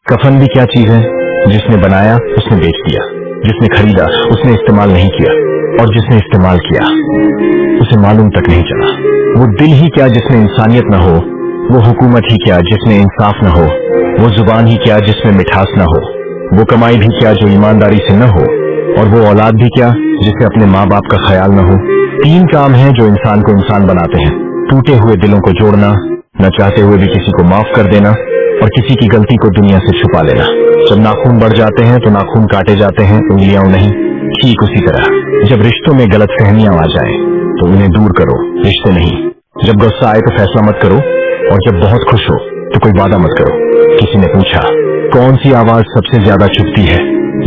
कफन भी क्या चीज है, जिसने बनाया उसने बेच दिया, जिसने खरीदा उसने इस्तेमाल नहीं किया, और जिसने इस्तेमाल किया उसे मालूम तक नहीं चला। वो दिल ही क्या जिसमें इंसानियत न हो, वो हुकूमत ही क्या जिसमें इंसाफ न हो, वो जुबान ही क्या जिसमें मिठास न हो, वो कमाई भी क्या जो ईमानदारी से न हो, और वो औलाद भी क्या जिसे अपने माँ बाप का ख्याल न हो। तीन काम हैं जो इंसान को इंसान बनाते हैं: टूटे हुए दिलों को जोड़ना, न चाहते हुए भी किसी को माफ कर देना, और किसी की गलती को दुनिया से छुपा लेना। जब नाखून बढ़ जाते हैं तो नाखून काटे जाते हैं, उंगलियां नहीं। ठीक उसी तरह जब रिश्तों में गलत फहमियां आ जाए तो उन्हें दूर करो, रिश्ते नहीं। जब गुस्सा आए तो फैसला मत करो, और जब बहुत खुश हो तो कोई वादा मत करो। किसी ने पूछा, कौन सी आवाज सबसे ज्यादा चुभती है?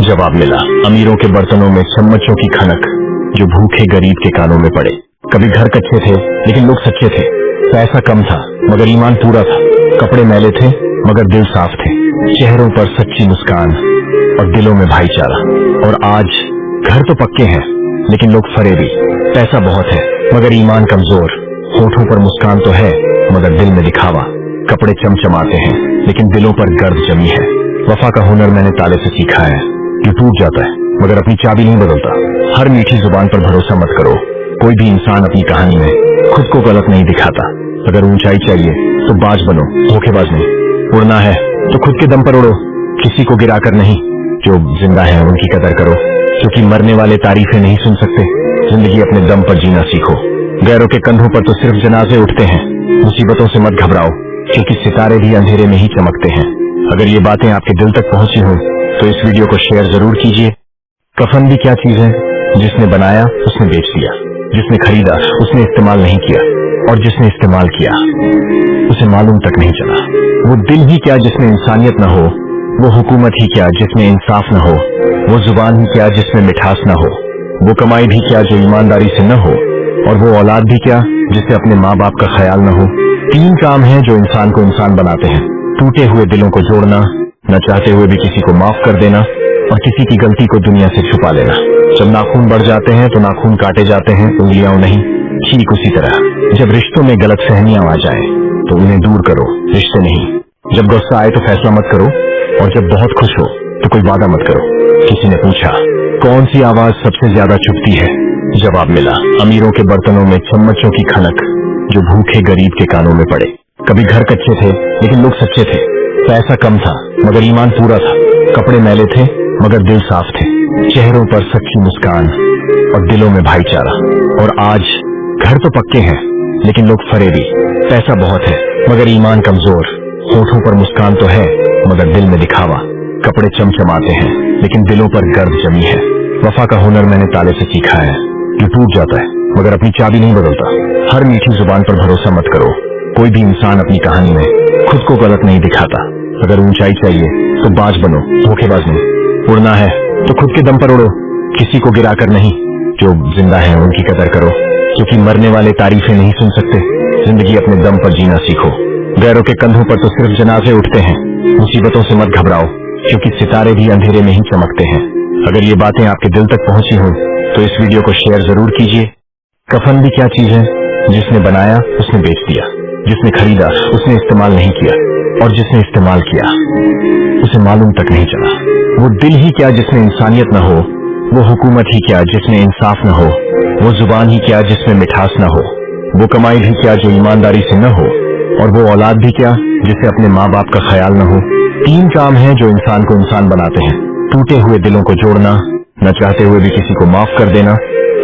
जवाब मिला, अमीरों के बर्तनों में चम्मचों की खनक जो भूखे गरीब के कानों में पड़े। कभी घर कच्चे थे लेकिन लोग सच्चे थे, पैसा कम था मगर ईमान पूरा था, कपड़े मैले थे मगर दिल साफ थे, चेहरों पर सच्ची मुस्कान और दिलों में भाईचारा। और आज घर तो पक्के हैं लेकिन लोग फरेबी, पैसा बहुत है मगर ईमान कमजोर, होठों पर मुस्कान तो है मगर दिल में दिखावा, कपड़े चमचमाते हैं लेकिन दिलों पर गर्द जमी है। वफा का हुनर मैंने ताले से सीखा है, जो टूट जाता है मगर अपनी चाबी नहीं बदलता। हर मीठी जुबान पर भरोसा मत करो, कोई भी इंसान अपनी कहानी में खुद को गलत नहीं दिखाता। अगर ऊंचाई चाहिए तो बाज बनो, धोखेबाज नहीं। उड़ना है तो खुद के दम पर उड़ो, किसी को गिराकर नहीं। जो जिंदा है उनकी कदर करो, क्योंकि मरने वाले तारीफें नहीं सुन सकते। जिंदगी अपने दम पर जीना सीखो, गैरों के कंधों पर तो सिर्फ जनाजे उठते हैं। मुसीबतों से मत घबराओ, क्योंकि सितारे भी अंधेरे में ही चमकते हैं। अगर ये बातें आपके दिल तक पहुंची हों तो इस वीडियो को शेयर जरूर कीजिए। कफन भी क्या चीज है, जिसने बनाया उसने बेच दिया, जिसने खरीदा उसने इस्तेमाल नहीं किया, और जिसने इस्तेमाल किया उसे मालूम तक नहीं चला। वो दिल ही क्या जिसमें इंसानियत न हो, वो हुकूमत ही क्या जिसमें इंसाफ न हो, वो जुबान ही क्या जिसमें मिठास न हो, वो कमाई भी क्या जो ईमानदारी से न हो, और वो औलाद भी क्या जिसे अपने माँ बाप का ख्याल न हो। तीन काम हैं जो इंसान को इंसान बनाते हैं: टूटे हुए दिलों को जोड़ना, न चाहते हुए भी किसी को माफ कर देना, और किसी की गलती को दुनिया से छुपा लेना। जब नाखून बढ़ जाते हैं तो नाखून काटे जाते हैं, उंगलियां नहीं। ठीक उसी तरह जब रिश्तों में गलत फहमियां आ जाए तो उन्हें दूर करो, रिश्ते नहीं। जब गुस्सा आए तो फैसला मत करो, और जब बहुत खुश हो तो कोई वादा मत करो। किसी ने पूछा, कौन सी आवाज सबसे ज्यादा चुभती है? जवाब मिला, अमीरों के बर्तनों में चम्मचों की खनक जो भूखे गरीब के कानों में पड़े। कभी घर कच्चे थे लेकिन लोग सच्चे थे, पैसा कम था मगर ईमान पूरा था, कपड़े मैले थे मगर दिल साफ थे, चेहरों पर सच्ची मुस्कान और दिलों में भाईचारा। और आज घर तो पक्के हैं लेकिन लोग फरेबी, पैसा बहुत है मगर ईमान कमजोर, होठों पर मुस्कान तो है मगर दिल में दिखावा, कपड़े चमचमाते हैं लेकिन दिलों पर गर्द जमी है। वफा का हुनर मैंने ताले से सीखा है, जो टूट जाता है मगर अपनी चाबी नहीं बदलता। हर मीठी जुबान पर भरोसा मत करो, कोई भी इंसान अपनी कहानी में खुद को गलत नहीं दिखाता। अगर ऊंचाई चाहिए तो बाज बनो, धोखेबाज नहीं। उड़ना है तो खुद के दम पर उड़ो, किसी को गिराकर नहीं। जो जिंदा है उनकी कदर करो, क्योंकि मरने वाले तारीफें नहीं सुन सकते। जिंदगी अपने दम पर जीना सीखो, गैरों के कंधों पर तो सिर्फ जनाजे उठते हैं। मुसीबतों से मत घबराओ, क्योंकि सितारे भी अंधेरे में ही चमकते हैं। अगर ये बातें आपके दिल तक पहुंची हों तो इस वीडियो को शेयर जरूर कीजिए। कफन भी क्या चीज है, जिसने बनाया उसने बेच दिया, जिसने खरीदा उसने इस्तेमाल नहीं किया, और जिसने इस्तेमाल किया उसे मालूम तक नहीं चला। वो दिल ही क्या जिसमें इंसानियत न हो, वो हुकूमत ही क्या जिसमें इंसाफ न हो, वो जुबान ही क्या जिसमें मिठास न हो, वो कमाई भी क्या जो ईमानदारी से न हो, और वो औलाद भी क्या जिसे अपने माँ बाप का ख्याल न हो। तीन काम हैं जो इंसान को इंसान बनाते हैं: टूटे हुए दिलों को जोड़ना, न चाहते हुए भी किसी को माफ कर देना,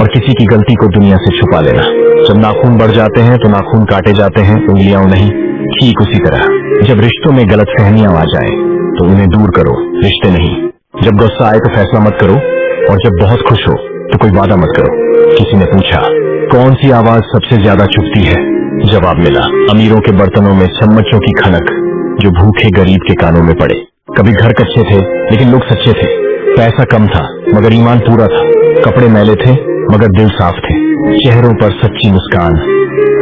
और किसी की गलती को दुनिया से छुपा लेना। जब नाखून बढ़ जाते हैं तो नाखून काटे जाते हैं, उंगलियां नहीं। ठीक उसी तरह जब रिश्तों में गलत फहमियां आ जाए तो उन्हें दूर करो, रिश्ते नहीं। जब गुस्सा आए तो फैसला मत करो, और जब बहुत खुश हो तो कोई वादा मत करो। किसी ने पूछा, कौन सी आवाज सबसे ज्यादा चुभती है? जवाब मिला, अमीरों के बर्तनों में चम्मचों की खनक जो भूखे गरीब के कानों में पड़े। कभी घर कच्चे थे लेकिन लोग सच्चे थे, पैसा कम था मगर ईमान पूरा था, कपड़े मैले थे मगर दिल साफ थे, चेहरों पर सच्ची मुस्कान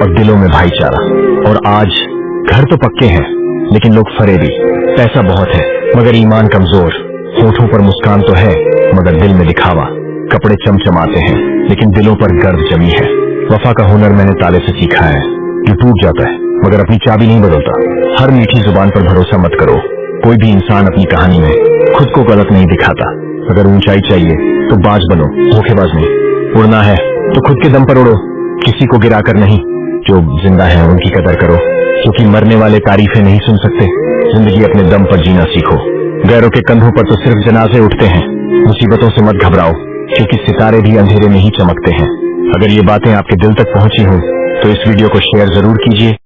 और दिलों में भाईचारा। और आज घर तो पक्के हैं लेकिन लोग फरेबी, पैसा बहुत है मगर ईमान कमजोर, होठों पर मुस्कान तो है मगर दिल में दिखावा, कपड़े चमचमाते हैं लेकिन दिलों पर गर्द जमी है। वफा का हुनर मैंने ताले से सीखा है, जो टूट जाता है मगर अपनी चाबी नहीं बदलता। हर मीठी जुबान पर भरोसा मत करो, कोई भी इंसान अपनी कहानी में खुद को गलत नहीं दिखाता। अगर ऊंचाई चाहिए तो बाज बनो, धोखेबाज नहीं। उड़ना है तो खुद के दम पर उड़ो, किसी को गिरा कर नहीं। जो जिंदा है उनकी कदर करो, क्योंकि मरने वाले तारीफें नहीं सुन सकते। जिंदगी अपने दम पर जीना सीखो। गैरों के कंधों पर तो सिर्फ जनाजे उठते हैं। मुसीबतों से मत घबराओ, क्योंकि सितारे भी अंधेरे में ही चमकते हैं। अगर ये बातें आपके दिल तक पहुंची हों तो इस वीडियो को शेयर जरूर कीजिए।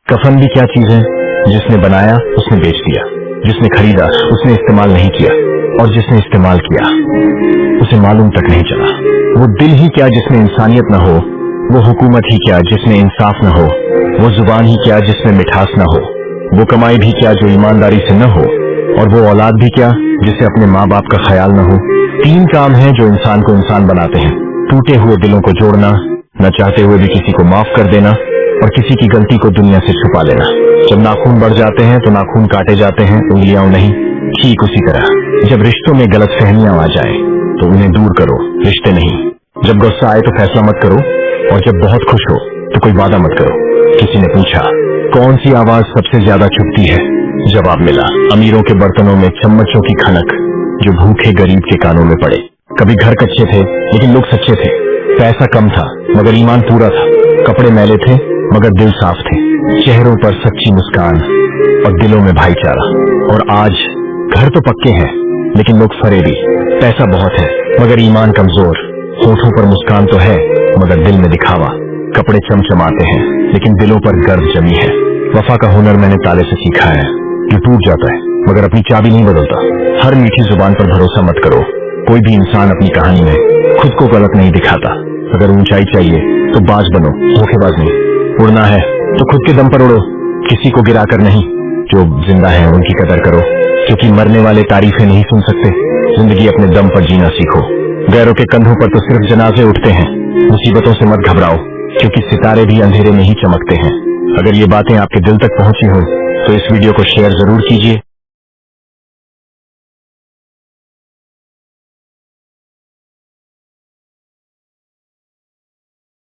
कफन भी क्या चीज है, जिसने बनाया उसने बेच दिया, जिसने खरीदा उसने इस्तेमाल नहीं किया, और जिसने इस्तेमाल किया उसे मालूम तक नहीं चला। वो दिल ही क्या जिसमें इंसानियत न हो, वो हुकूमत ही क्या जिसमें इंसाफ न हो, वो जुबान ही क्या जिसमें मिठास न हो, वो कमाई भी क्या जो ईमानदारी से न हो, और वो औलाद भी क्या जिसे अपने माँ बाप का ख्याल न हो। 3 काम हैं जो इंसान को इंसान बनाते हैं: टूटे हुए दिलों को जोड़ना, न चाहते हुए भी किसी को माफ कर देना, और किसी की गलती को दुनिया से छुपा लेना। जब नाखून बढ़ जाते हैं तो नाखून काटे जाते हैं, उंगलियां नहीं। ठीक उसी तरह जब रिश्तों में गलत फहमियां आ जाए तो उन्हें दूर करो, रिश्ते नहीं। जब गुस्सा आए तो फैसला मत करो, और जब बहुत खुश हो तो कोई वादा मत करो। किसी ने पूछा, कौन सी आवाज सबसे ज्यादा चुभती है? जवाब मिला, अमीरों के बर्तनों में चम्मचों की खनक, जो भूखे गरीब के कानों में पड़े। कभी घर कच्चे थे लेकिन लोग सच्चे थे। पैसा कम था मगर ईमान पूरा था। कपड़े मैले थे मगर दिल साफ थे। चेहरों पर सच्ची मुस्कान और दिलों में भाईचारा। और आज घर तो पक्के हैं लेकिन लोग फरेबी। पैसा बहुत है मगर ईमान कमजोर। होठों पर मुस्कान तो है मगर दिल में दिखावा। कपड़े चमचमाते हैं लेकिन दिलों पर गर्द जमी है। वफा का हुनर मैंने ताले से सीखा है, जो टूट जाता है मगर अपनी चाबी नहीं बदलता। हर मीठी जुबान पर भरोसा मत करो। कोई भी इंसान अपनी कहानी में खुद को गलत नहीं दिखाता। अगर ऊंचाई चाहिए तो बाज बनो, धोखेबाज नहीं। उड़ना है तो खुद के दम पर उड़ो, किसी को गिरा कर नहीं। जो जिंदा है उनकी कदर करो, क्योंकि मरने वाले तारीफें नहीं सुन सकते। जिंदगी अपने दम पर जीना सीखो। गैरों के कंधों पर तो सिर्फ जनाजे उठते हैं। मुसीबतों से मत घबराओ, क्योंकि सितारे भी अंधेरे में ही चमकते हैं। अगर ये बातें आपके दिल तक पहुंची हो तो इस वीडियो को शेयर जरूर कीजिए।